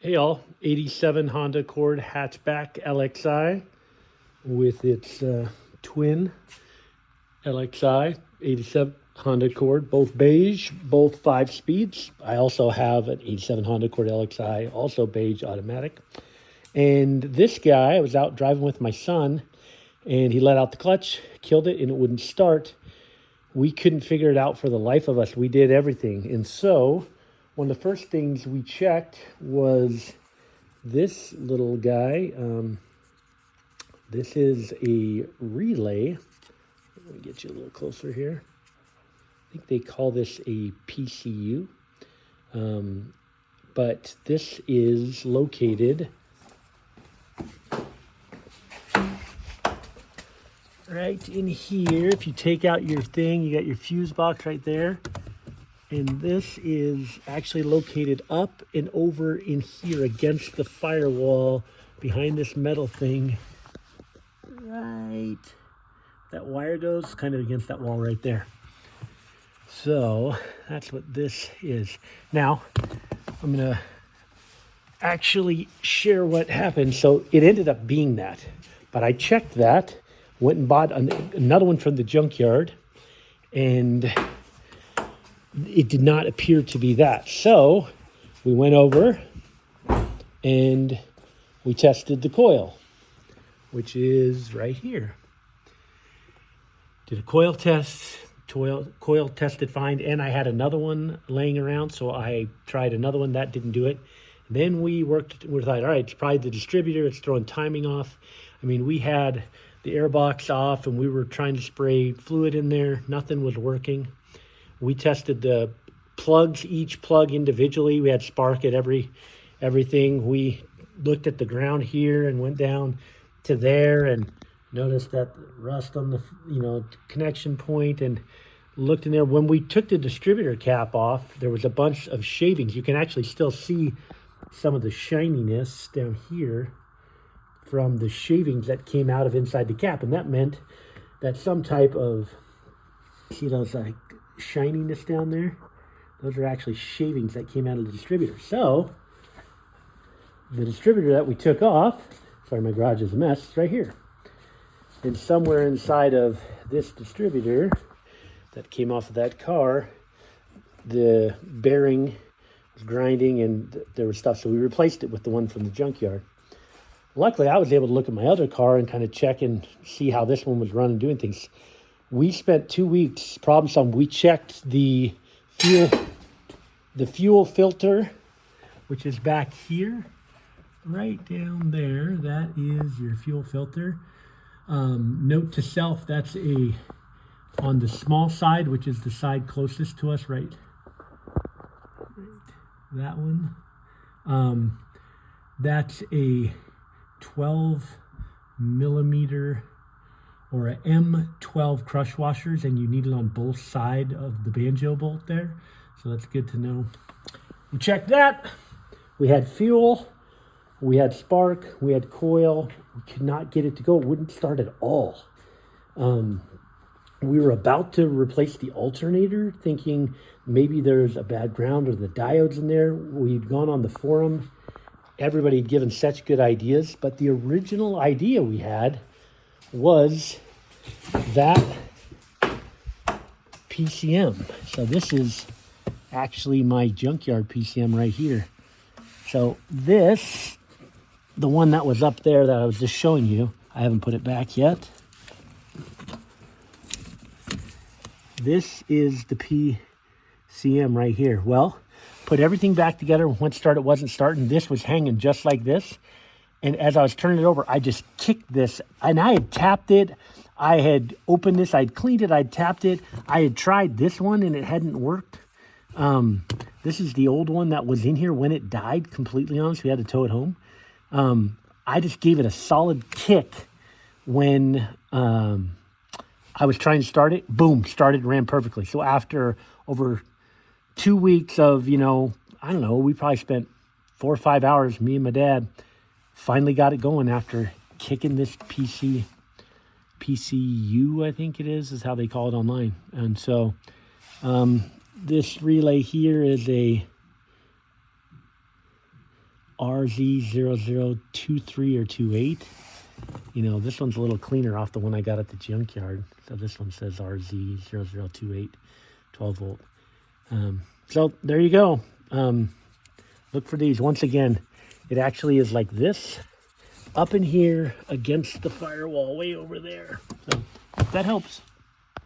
Hey all, 87 Honda Accord hatchback LXi with its twin LXi, 87 Honda Accord, both beige, both 5 speeds. I also have an 87 Honda Accord LXi, also beige automatic. And this guy, I was out driving with my son and he let out the clutch, killed it, and it wouldn't start. We couldn't figure it out for the life of us. We did everything. And so one of the first things we checked was this little guy. This is a relay. Let me get you a little closer here. I think they call this a PCU. But this is located right in here. If you take out your thing, you got your fuse box right there. And this is actually located up and over in here against the firewall behind this metal thing. Right. That wire goes kind of against that wall right there. So that's what this is. Now, I'm going to actually share what happened. So it ended up being that. But I checked that, went and bought another one from the junkyard, and it did not appear to be that. So we went over and we tested the coil, which is right here. Did a coil test, coil tested fine, and I had another one laying around, so I tried another one, that didn't do it. And then we thought, all right, it's probably the distributor, it's throwing timing off. I mean, we had the air box off and we were trying to spray fluid in there, nothing was working. We tested the plugs, each plug individually. We had spark at everything. We looked at the ground here and went down to there and noticed that rust on the connection point, and looked in there. When we took the distributor cap off, there was a bunch of shavings. You can actually still see some of the shininess down here from the shavings that came out of inside the cap, and that meant that some type of, see those like shininess down there, those are actually shavings that came out of the distributor. So the distributor that we took off, sorry, my garage is a mess, it's right here. And somewhere inside of this distributor that came off of that car, the bearing was grinding and there was stuff, so we replaced it with the one from the junkyard. Luckily, I was able to look at my other car and kind of check and see how this one was running, doing things. We spent 2 weeks problem solving. We checked the fuel filter, which is back here, right down there. That is your fuel filter. Note to self, that's on the small side, which is the side closest to us, right? That one. That's a 12 millimeter or a M12 crush washers, and you need it on both sides of the banjo bolt there. So that's good to know. We checked that. We had fuel, we had spark, we had coil. We could not get it to go. It wouldn't start at all. We were about to replace the alternator, thinking maybe there's a bad ground or the diodes in there. We'd gone on the forum. Everybody had given such good ideas, but the original idea we had was that PCM. So this is actually my junkyard PCM right here. So this, the one that was up there that I was just showing you, I haven't put it back yet. This is the PCM right here. Well, put everything back together. Once started, it wasn't starting. This was hanging just like this. And as I was turning it over, I just kicked this, and I had tapped it. I had opened this, I'd cleaned it, I'd tapped it. I had tried this one and it hadn't worked. This is the old one that was in here when it died, completely honest. We had to tow it home. I just gave it a solid kick when I was trying to start it. Boom, started, ran perfectly. So after over 2 weeks of, I don't know, we probably spent 4 or 5 hours, me and my dad, finally got it going after kicking this PCU, I think it is how they call it online. And so this relay here is a RZ0023 or 28. You know, this one's a little cleaner off the one I got at the junkyard. So this one says RZ0028, 12 volt. So there you go. Look for these. Once again, it actually is like this, up in here against the firewall way over there. So that helps.